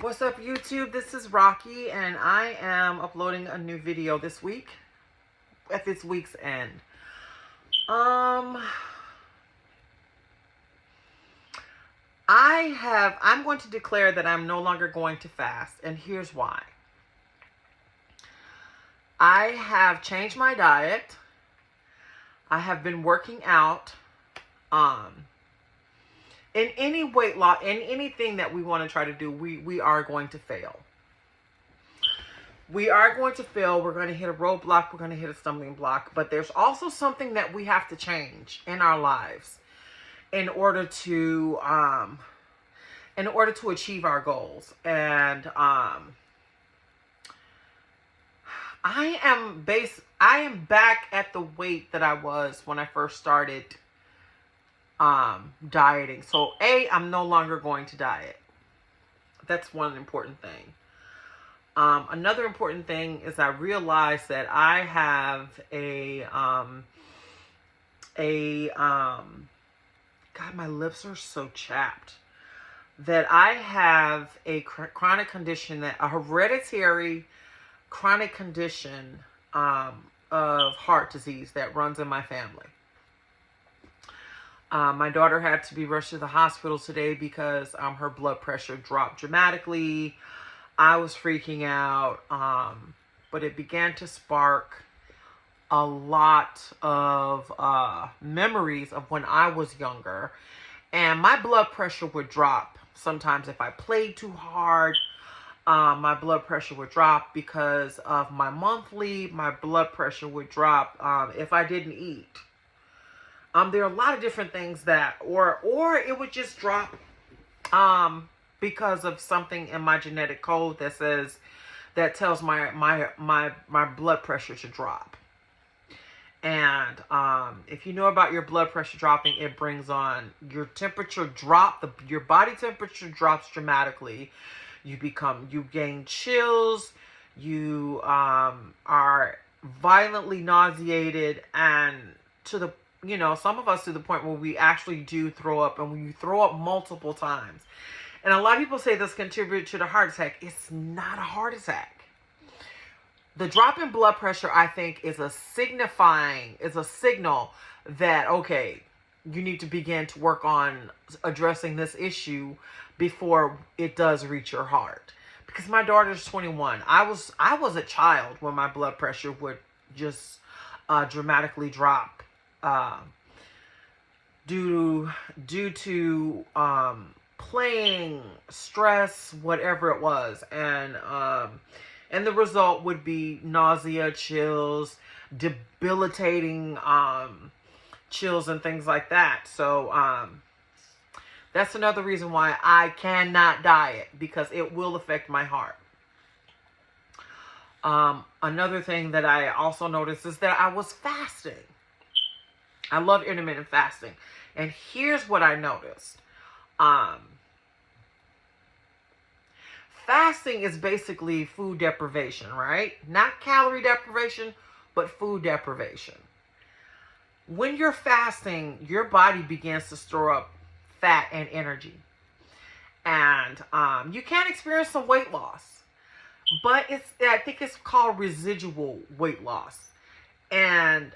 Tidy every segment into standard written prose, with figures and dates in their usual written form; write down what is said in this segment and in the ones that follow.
What's up, YouTube? This is Rocky, and I am uploading a new video this week at this week's end. I'm going to declare that I'm no longer going to fast, and here's why. I have changed my diet. I have been working out. In any weight loss, in anything that we want to try to do, we are going to fail. We are going to fail. We're going to hit a roadblock. We're going to hit a stumbling block. But there's also something that we have to change in our lives in order to achieve our goals. And I am back at the weight that I was when I first started dieting. So I'm no longer going to diet. That's one important thing. Another important thing is I realized that I have God, my lips are so chapped, that I have a chronic condition, a hereditary chronic condition of heart disease that runs in my family. My daughter had to be rushed to the hospital today because her blood pressure dropped dramatically. I was freaking out, but it began to spark a lot of memories of when I was younger. And my blood pressure would drop. Sometimes if I played too hard, my blood pressure would drop. Because of my monthly, my blood pressure would drop if I didn't eat. There are a lot of different things that, or it would just drop because of something in my genetic code that tells my blood pressure to drop. And if you know about your blood pressure dropping, it brings on your temperature your body temperature drops dramatically. You gain chills. You are violently nauseated, and some of us to the point where we actually do throw up, and when you throw up multiple times. And a lot of people say this contributes to the heart attack. It's not a heart attack. The drop in blood pressure, I think, is a signal that, okay, you need to begin to work on addressing this issue before it does reach your heart. Because my daughter's 21. I was a child when my blood pressure would just dramatically drop. Due to playing, stress, whatever it was, and the result would be nausea, chills, debilitating chills, and things like that. So that's another reason why I cannot diet, because it will affect my heart. Another thing that I also noticed is that I was fasting. I love intermittent fasting. And here's what I noticed. Fasting is basically food deprivation, right? Not calorie deprivation, but food deprivation. When you're fasting, your body begins to store up fat and energy. And you can experience some weight loss. But I think it's called residual weight loss. And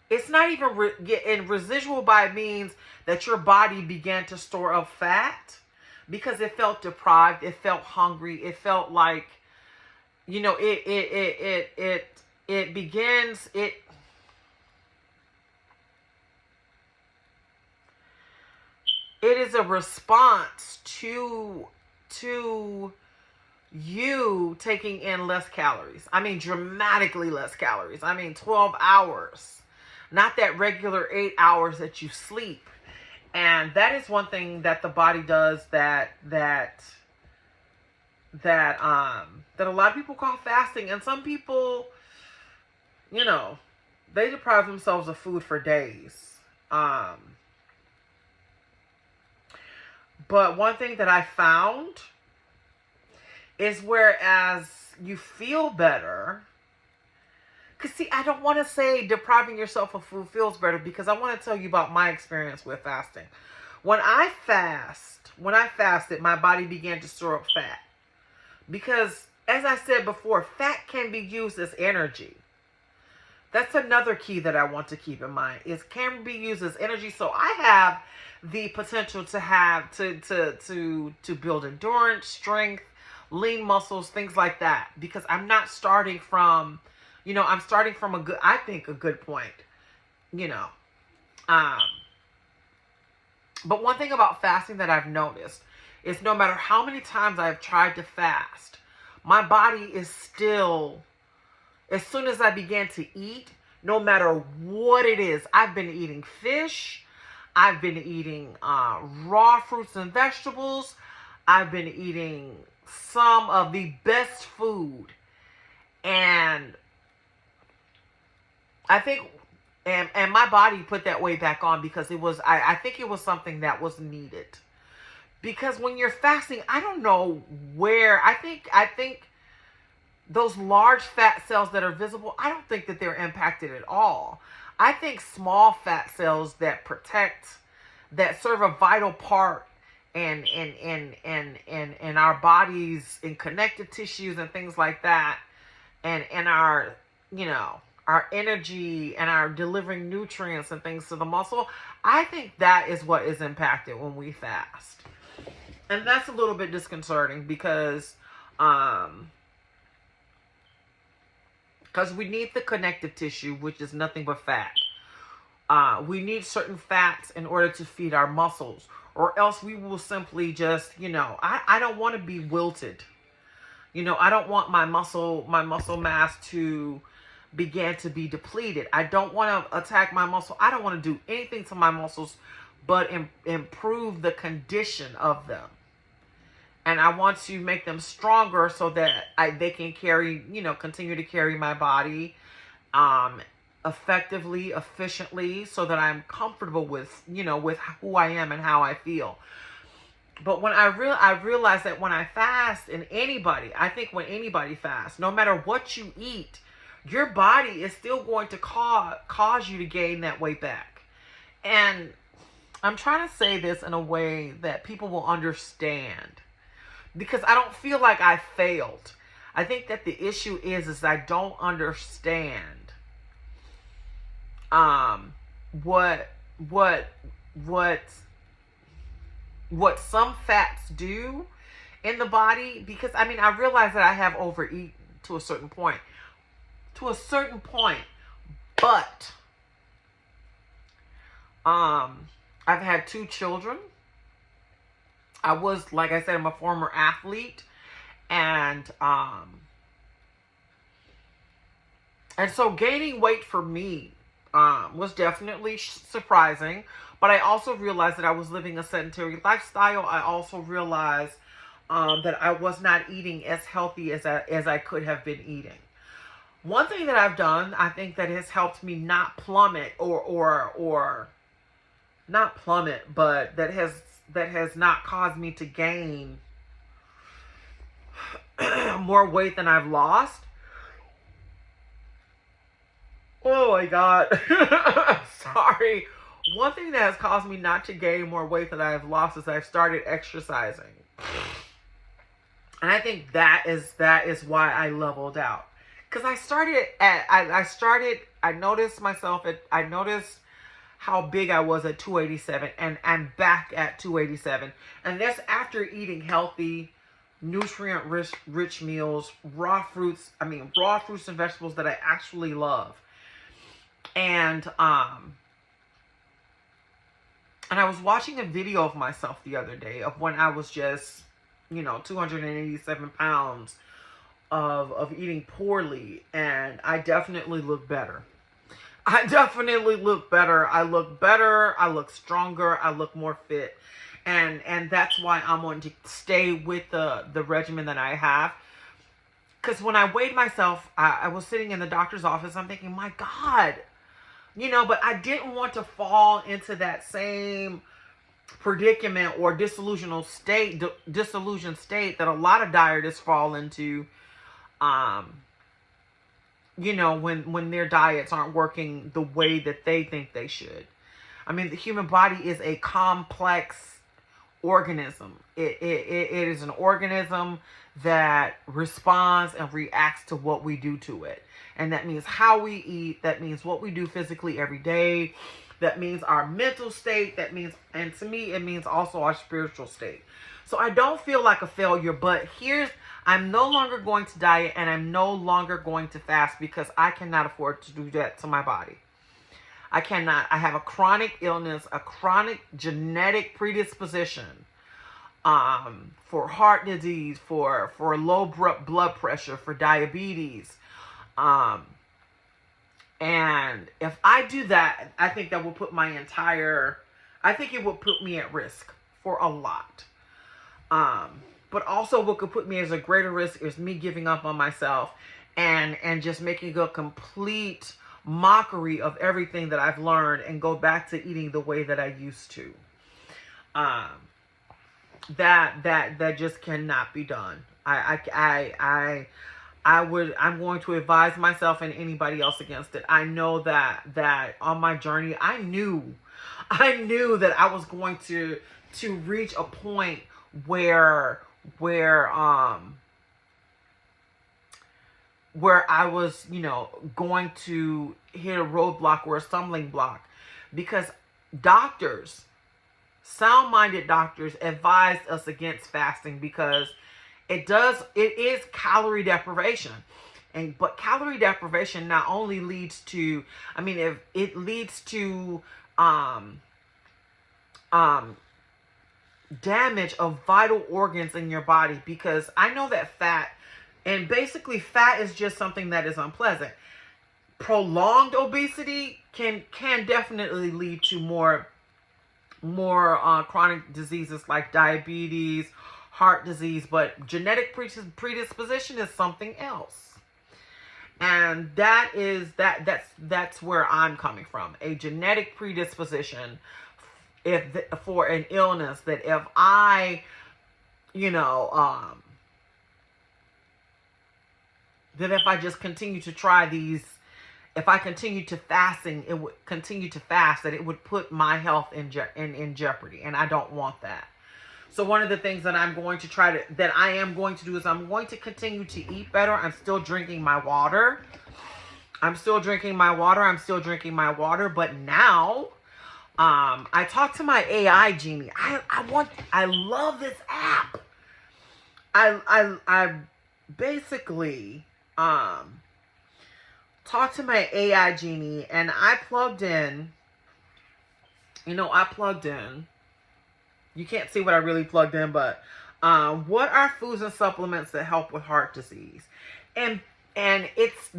it's not even and residual means that your body began to store up fat because it felt deprived, it felt hungry, it felt like, it is a response to you taking in less calories. I mean, dramatically less calories. I mean, 12 hours. Not that regular 8 hours that you sleep. And that is one thing that the body does that a lot of people call fasting. And some people, they deprive themselves of food for days. But one thing that I found is, whereas you feel better, because see, I don't want to say depriving yourself of food feels better, because I want to tell you about my experience with fasting. When I fasted, my body began to store up fat. Because as I said before, fat can be used as energy. That's another key that I want to keep in mind, is can be used as energy. So I have the potential to have to build endurance, strength, lean muscles, things like that, because I'm not starting from, I'm starting from I think a good point, you know. Um but one thing about fasting that I've noticed is no matter how many times I've tried to fast, my body is still, as soon as I began to eat, no matter what it is, I've been eating fish, I've been eating raw fruits and vegetables, I've been eating some of the best food, and I think, and my body put that weight back on because it was, I think it was something that was needed. Because when you're fasting, I don't know where, I think those large fat cells that are visible, I don't think that they're impacted at all. I think small fat cells that that serve a vital part in our bodies, in connective tissues and things like that, and our, our energy and our delivering nutrients and things to the muscle, I think that is what is impacted when we fast. And that's a little bit disconcerting because we need the connective tissue, which is nothing but fat. We need certain fats in order to feed our muscles, or else we will simply just, I don't want to be wilted. I don't want my muscle mass to begin to be depleted. I don't want to attack my muscle. I don't want to do anything to my muscles but improve the condition of them. And I want to make them stronger so that they can carry, continue to carry my body effectively, efficiently, so that I'm comfortable with, with who I am and how I feel. But when I realized that when I fast, and I think when anybody fasts, no matter what you eat, your body is still going to cause you to gain that weight back. And I'm trying to say this in a way that people will understand, because I don't feel like I failed. I think that the issue is I don't understand what some fats do in the body, because I realize that I have overeaten to a certain point. But I've had 2 children. I was, like I said, I'm a former athlete, and so gaining weight for me was definitely surprising. But I also realized that I was living a sedentary lifestyle. I also realized that I was not eating as healthy as I could have been eating. One thing that I've done, I think, that has helped me not plummet, or not plummet, but that has not caused me to gain more weight than I've lost. Oh my God. Sorry. One thing that has caused me not to gain more weight than I've lost is I've started exercising. And I think that is why I leveled out. Because I noticed how big I was at 287, and I'm back at 287. And that's after eating healthy, nutrient-rich meals, raw fruits and vegetables that I actually love. And I was watching a video of myself the other day of when I was just, 287 pounds of eating poorly, and I definitely look better. I look better. I look stronger. I look more fit. And that's why I'm going to stay with the regimen that I have. Because when I weighed myself, I was sitting in the doctor's office. I'm thinking, my God, but I didn't want to fall into that same predicament or disillusioned state that a lot of dietists fall into. When their diets aren't working the way that they think they should. The human body is a complex organism. It is an organism that responds and reacts to what we do to it. And that means how we eat. That means what we do physically every day. That means our mental state. That means, and to me, it means also our spiritual state. So I don't feel like a failure, but I'm no longer going to diet and I'm no longer going to fast because I cannot afford to do that to my body. I cannot. I have a chronic illness, a chronic genetic predisposition for heart disease, for low blood pressure, for diabetes. And if I do that, I think that will put I think it will put me at risk for a lot. But also what could put me as a greater risk is me giving up on myself and just making a complete mockery of everything that I've learned and go back to eating the way that I used to. That just cannot be done. I'm going to advise myself and anybody else against it. I know that on my journey, I knew that I was going to reach a point where I was, going to hit a roadblock or a stumbling block, because sound-minded doctors advised us against fasting because it is calorie deprivation. But calorie deprivation not only leads to, if it leads to damage of vital organs in your body, because I know that fat is just something that is unpleasant. Prolonged obesity can definitely lead to more chronic diseases like diabetes, heart disease, but genetic predisposition is something else. And that's where I'm coming from. A genetic predisposition for an illness that if I, that if I just continue to try these, if I continue to fast, that it would put my health in jeopardy. And I don't want that. So one of the things that I am going to do is I'm going to continue to eat better. I'm still drinking my water. But now, I talked to my AI genie. I love this app. I basically, talked to my AI genie and I plugged in. You can't see what I really plugged in, but what are foods and supplements that help with heart disease? And it's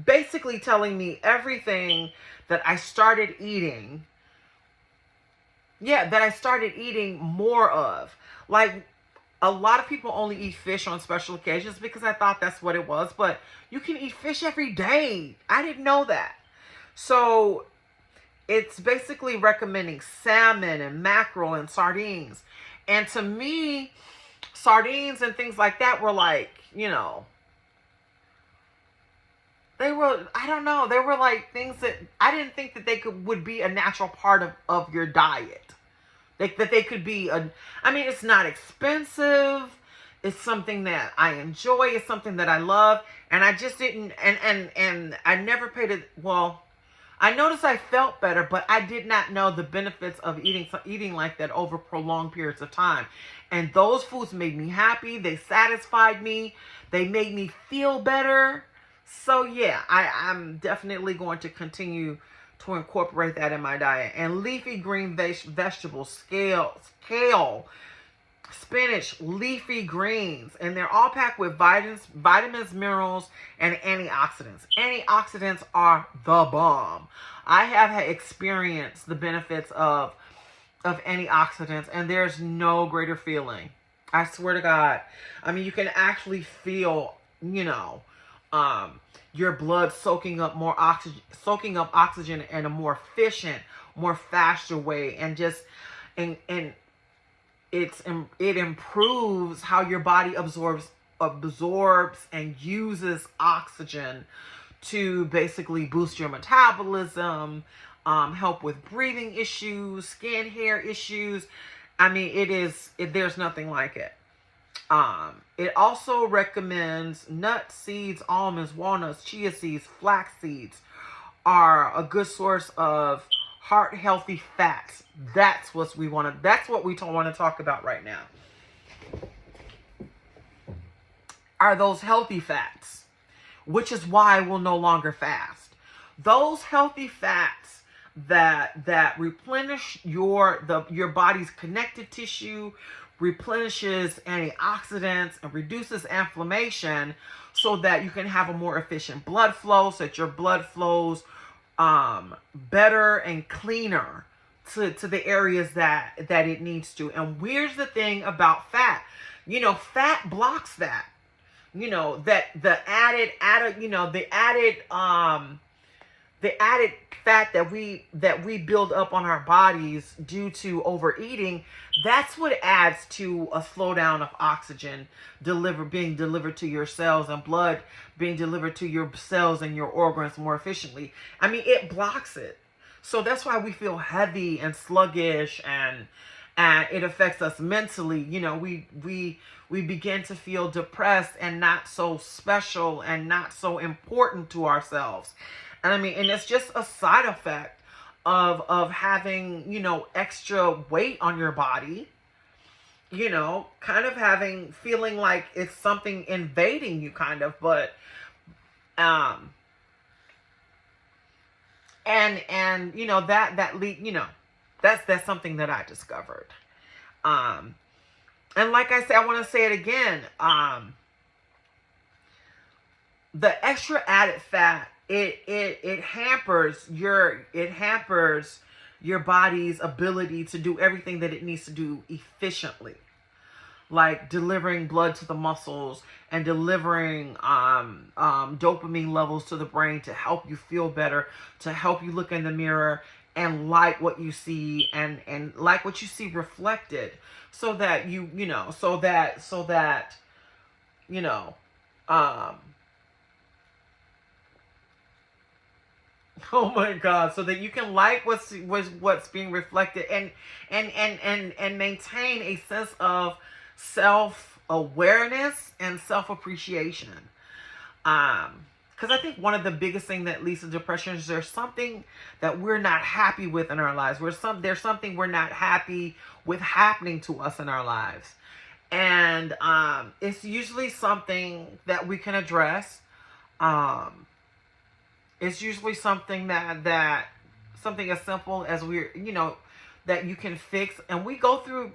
basically telling me everything that I started eating. Yeah, that I started eating more of. Like, a lot of people only eat fish on special occasions because I thought that's what it was, but you can eat fish every day. I didn't know that. So it's basically recommending salmon and mackerel and sardines. And to me, sardines and things like that were like, they were, I don't know, they were like things that I didn't think that they would be a natural part of your diet. That they could be it's not expensive. It's something that I enjoy. It's something that I love. And I just didn't, and I never paid it. Well, I noticed I felt better, but I did not know the benefits of eating like that over prolonged periods of time. And those foods made me happy. They satisfied me. They made me feel better. So yeah, I'm definitely going to continue to incorporate that in my diet. And leafy green vegetables, kale, spinach, leafy greens, and they're all packed with vitamins, minerals, and antioxidants. Antioxidants are the bomb. I have experienced the benefits of antioxidants, and there's no greater feeling. I swear to God. You can actually feel, your blood soaking up oxygen in a more efficient, more faster way, and it improves how your body absorbs and uses oxygen to basically boost your metabolism, help with breathing issues, skin, hair issues. I mean, there's nothing like it. It also recommends nuts, seeds, almonds, walnuts, chia seeds, flax seeds are a good source of heart healthy fats. That's what we want to. That's what we want to talk about right now. Are those healthy fats, which is why we'll no longer fast. Those healthy fats that replenish your body's connective tissue, replenishes antioxidants, and reduces inflammation, so that you can have a more efficient blood flow, so that your blood flows better and cleaner to the areas that it needs to. And here's the thing about fat. Fat blocks that. That the added fat that we build up on our bodies due to overeating, that's what adds to a slowdown of oxygen being delivered to your cells, and blood being delivered to your cells and your organs more efficiently. I mean, it blocks it. So that's why we feel heavy and sluggish, and it affects us mentally. We begin to feel depressed and not so special and not so important to ourselves. And I mean, and it's just a side effect of having, extra weight on your body, kind of feeling like it's something invading you, kind of. But that's something that I discovered. And like I said, I want to say it again. The extra added fat, it hampers your body's ability to do everything that it needs to do efficiently, like delivering blood to the muscles and delivering dopamine levels to the brain to help you feel better, to help you look in the mirror and like what you see, and like what you see reflected, so that oh my God, so that you can like what's being reflected, and maintain a sense of self-awareness and self-appreciation. Because I think one of the biggest thing that leads to depression is there's something that we're not happy with in our lives. There's something we're not happy with happening to us in our lives. And it's usually something that we can address. It's usually something that something as simple as that you can fix. And we go through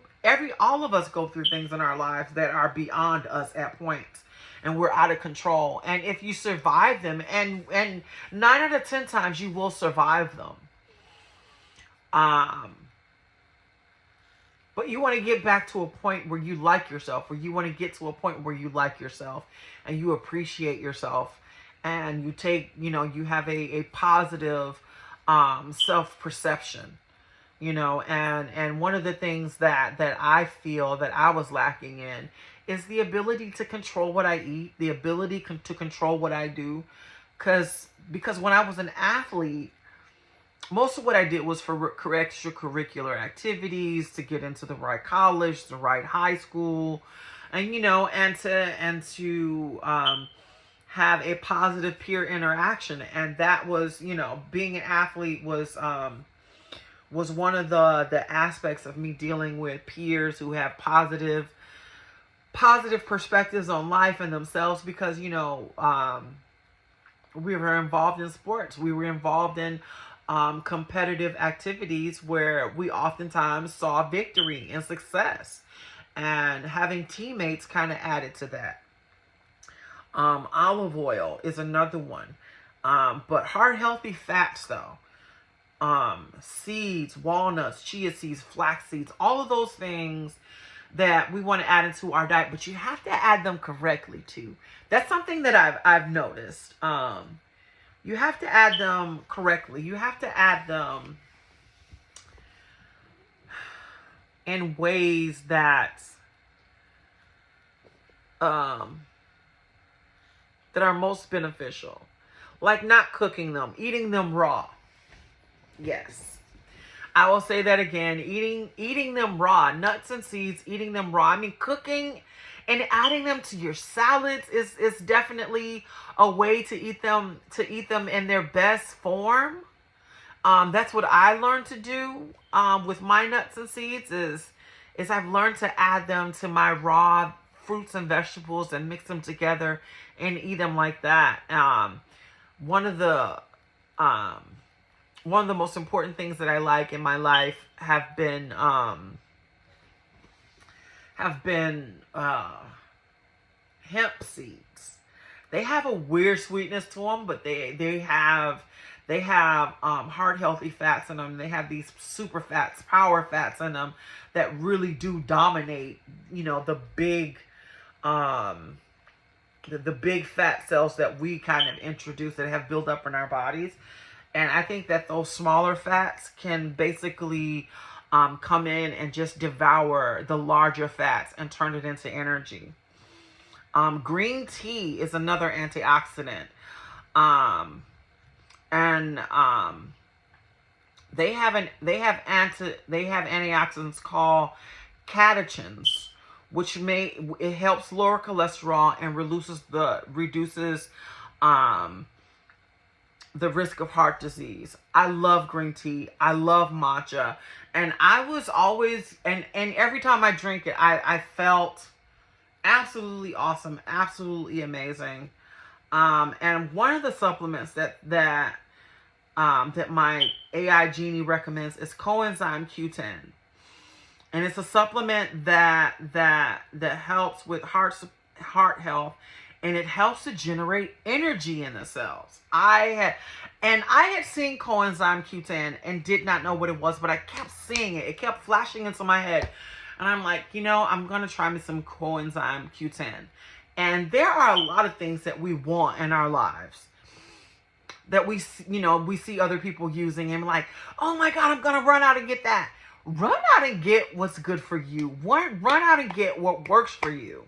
all of us go through things in our lives that are beyond us at points, and we're out of control. And if you survive them, and 9 out of 10 times you will survive them. But you want to get back to a point where you like yourself, where you want to get to a point where you like yourself and you appreciate yourself, and you take, you have a positive self-perception, and one of the things that I feel that I was lacking in is the ability to control what I eat, the ability to control what I do. Because when I was an athlete, most of what I did was for extracurricular activities, to get into the right college, the right high school, and to have a positive peer interaction. And that was, being an athlete was one of the aspects of me dealing with peers who have positive perspectives on life and themselves, because we were involved in sports. We were involved in competitive activities where we oftentimes saw victory and success, and having teammates kind of added to that. Olive oil is another one. But heart healthy fats though, seeds, walnuts, chia seeds, flax seeds, all of those things that we want to add into our diet, but you have to add them correctly too. That's something that I've noticed. You have to add them correctly. You have to add them in ways that are most beneficial. Like not cooking them, eating them raw. Yes. I will say that again. Eating them raw, nuts and seeds, eating them raw. I mean, cooking and adding them to your salads is definitely a way to eat them in their best form. That's what I learned to do with my nuts and seeds is I've learned to add them to my raw fruits and vegetables and mix them together and eat them like that. One of the um, one of the most important things that I like in my life have been hemp seeds. They have a weird sweetness to them, but they have heart healthy fats in them. They have these super fats, power fats in them that really do dominate, the big um the big fat cells that we kind of introduce that have built up in our bodies. And I think that those smaller fats can basically come in and just devour the larger fats and turn it into energy. Green tea is another antioxidant. Um, and they have antioxidants called catechins, which it helps lower cholesterol and reduces um the risk of heart disease. I love green tea. I love matcha. And I was always, and every time I drink it, I felt absolutely awesome, absolutely amazing. And one of the supplements that my AI Genie recommends is coenzyme Q10. And it's a supplement that helps with heart health, and it helps to generate energy in the cells. I had seen coenzyme Q10 and did not know what it was, but I kept seeing it. It kept flashing into my head. And I'm like, I'm going to try me some coenzyme Q10. And there are a lot of things that we want in our lives that we see other people using, and like, oh my God, I'm going to run out and get that. Run out and get what's good for you. Run out and get what works for you.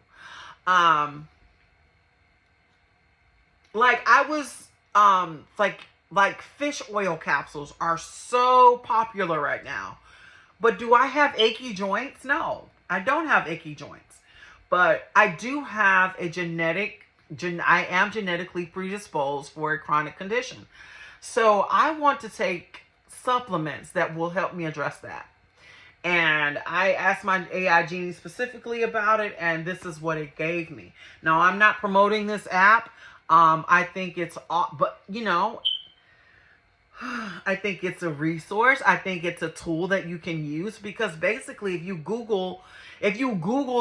Like I was, like fish oil capsules are so popular right now. But do I have achy joints? No, I don't have achy joints. But I do have I am genetically predisposed for a chronic condition. So I want to take supplements that will help me address that. And I asked my AI Genie specifically about it, and this is what it gave me. Now, I'm not promoting this app. I think it's, but I think it's a resource. I think it's a tool that you can use, because basically if you Google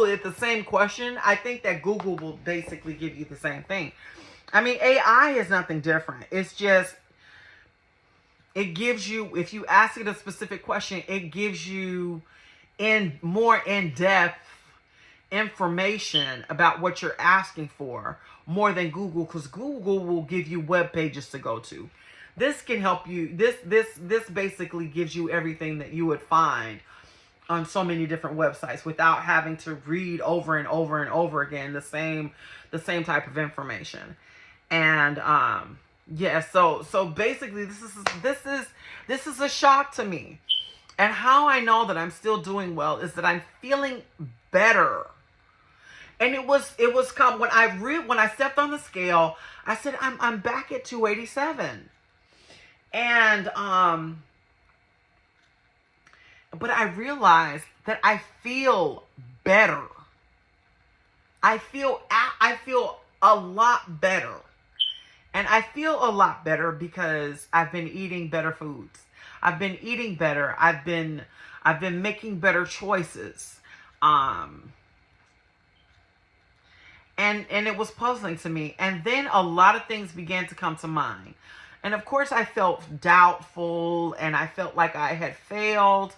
it the same question, I think that Google will basically give you the same thing. I mean, AI is nothing different. It's just, it gives you, if you ask it a specific question, it gives you more in-depth information about what you're asking for, more than Google, because Google will give you web pages to go to. This can help you. This basically gives you everything that you would find on so many different websites without having to read over and over and over again the same type of information. And yeah, so basically this is a shock to me. And how I know that I'm still doing well is that I'm feeling better. And it was when I stepped on the scale, I said I'm back at 287. And but I realized that I feel better. I feel a lot better. And I feel a lot better because I've been eating better foods. I've been eating better. I've been making better choices. And it was puzzling to me. And then a lot of things began to come to mind. And of course I felt doubtful and I felt like I had failed.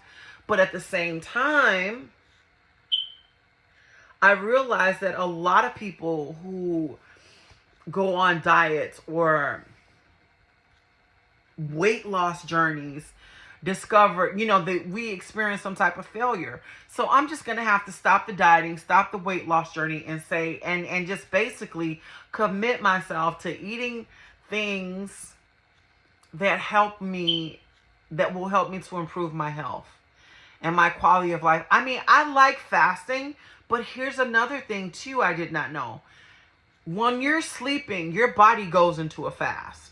But at the same time, I realized that a lot of people who go on diets or weight loss journeys discover, that we experience some type of failure. So I'm just going to have to stop the dieting, stop the weight loss journey, and say, and just basically commit myself to eating things that help me that will help me to improve my health and my quality of life. I mean, I like fasting, but here's another thing too I did not know. When you're sleeping, your body goes into a fast.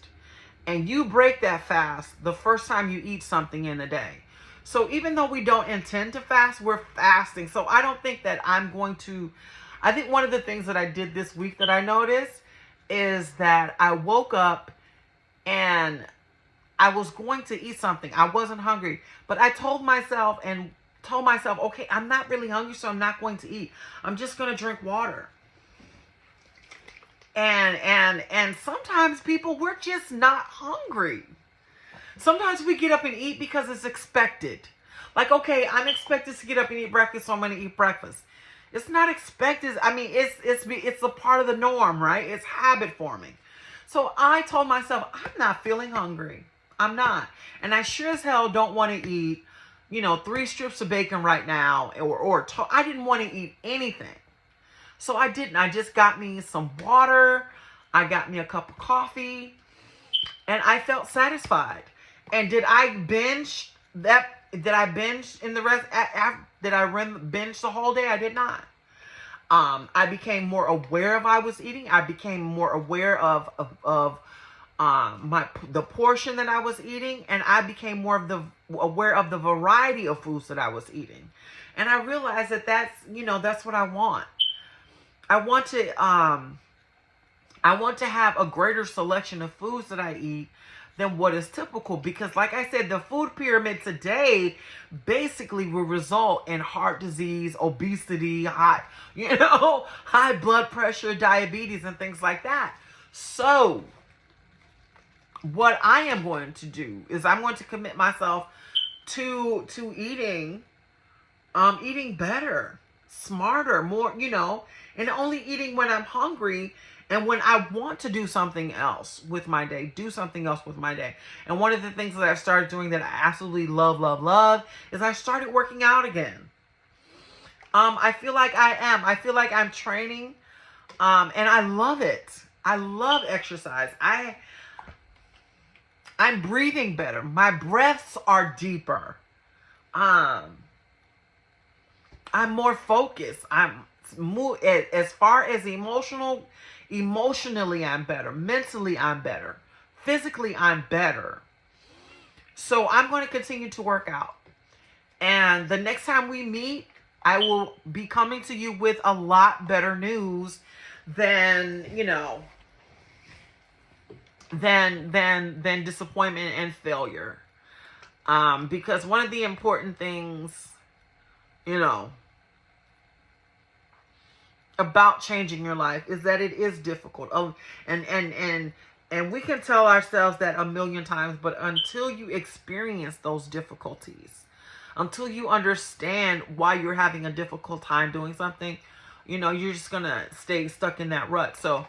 And you break that fast the first time you eat something in a day. So even though we don't intend to fast, we're fasting. So I don't think that I'm going to. I think one of the things that I did this week that I noticed is that I woke up and I was going to eat something. I wasn't hungry, but I told myself, okay, I'm not really hungry, so I'm not going to eat. I'm just going to drink water. And sometimes people, we're just not hungry. Sometimes we get up and eat because it's expected. Like, okay, I'm expected to get up and eat breakfast, so I'm going to eat breakfast. It's not expected. I mean, it's a part of the norm, right? It's habit forming. So I told myself, I'm not feeling hungry. I'm not. And I sure as hell don't want to eat, 3 strips of bacon right now, I didn't want to eat anything. So I didn't. I just got me some water. I got me a cup of coffee. And I felt satisfied. And did I binge that? Did I binge in the rest? Did I binge the whole day? I did not. I became more aware of I was eating. I became more aware of the portion that I was eating, and I became more aware of the variety of foods that I was eating. And I realized that that's what I want. I want to have a greater selection of foods that I eat than what is typical, because like I said, the food pyramid today basically will result in heart disease, obesity, high blood pressure, diabetes, and things like that. So what I am going to do is I'm going to commit myself to eating better, smarter, more, and only eating when I'm hungry and when I want to do something else with my day, And one of the things that I started doing that I absolutely love is I started working out again. I feel like I'm training, and I love it. I love exercise. I'm breathing better. My breaths are deeper. I'm more focused. As far as emotionally I'm better. Mentally I'm better. Physically I'm better. So I'm going to continue to work out. And the next time we meet, I will be coming to you with a lot better news than disappointment and failure. Because one of the important things, about changing your life is that it is difficult. And we can tell ourselves that a million times, but until you experience those difficulties, until you understand why you're having a difficult time doing something, you're just gonna stay stuck in that rut. So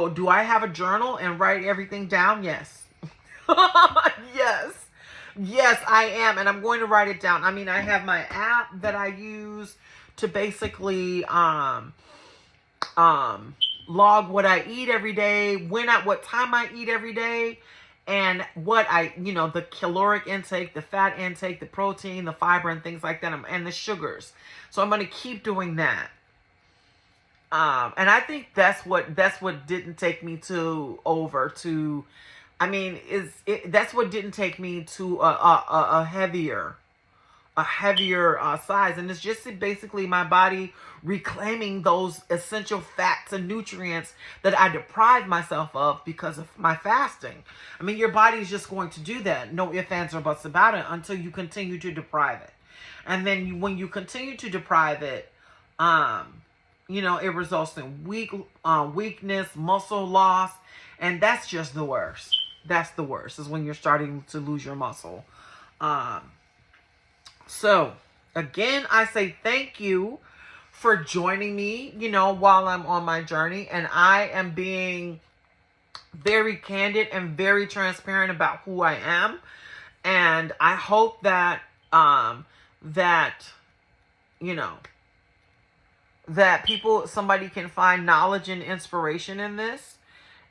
do I have a journal and write everything down? Yes. Yes, I am. And I'm going to write it down. I mean, I have my app that I use to basically log what I eat every day, what time I eat every day, and what the caloric intake, the fat intake, the protein, the fiber, and things like that, and the sugars. So I'm going to keep doing that. And I think that's what didn't take me that's what didn't take me to a heavier size. And it's just basically my body reclaiming those essential fats and nutrients that I deprived myself of because of my fasting. I mean, your body is just going to do that. No ifs, ands, or buts about it until you continue to deprive it. And then when you continue to deprive it, it results in weakness, muscle loss, and that's just the worst. That's the worst, is when you're starting to lose your muscle. So, again, I say thank you for joining me, while I'm on my journey. And I am being very candid and very transparent about who I am. And I hope that, somebody can find knowledge and inspiration in this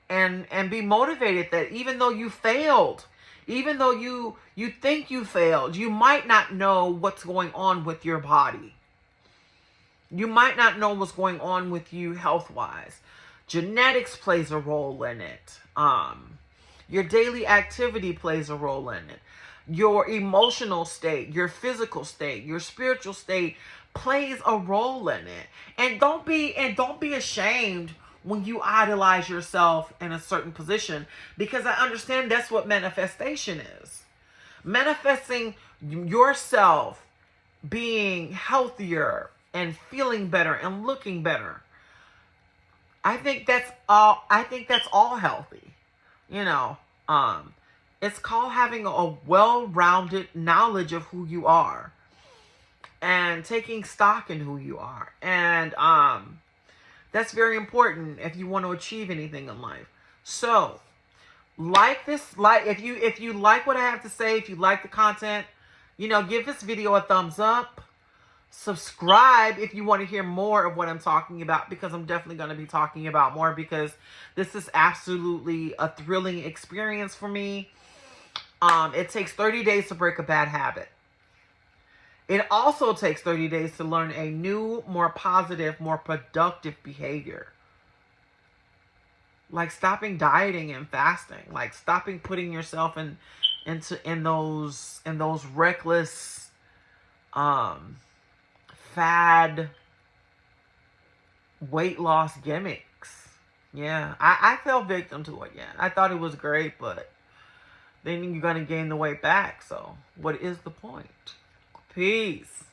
and be motivated that even though you failed, Even though you think you failed, you might not know what's going on with your body. You might not know what's going on with you health-wise. Genetics plays a role in it. Your daily activity plays a role in it. Your emotional state, your physical state, your spiritual state plays a role in it. And don't be ashamed when you idolize yourself in a certain position, because I understand that's what manifestation is. Manifesting yourself being healthier and feeling better and looking better. I think that's all healthy. You know, it's called having a well-rounded knowledge of who you are and taking stock in who you are. And that's very important if you want to achieve anything in life. So, if you like what I have to say, if you like the content, give this video a thumbs up. Subscribe if you want to hear more of what I'm talking about, because I'm definitely going to be talking about more, because this is absolutely a thrilling experience for me. It takes 30 days to break a bad habit. It also takes 30 days to learn a new, more positive, more productive behavior. Like stopping dieting and fasting, like stopping putting yourself in those reckless fad weight loss gimmicks. Yeah, I fell victim to it. Yeah, I thought it was great, but then you're gonna gain the weight back. So what is the point? Peace.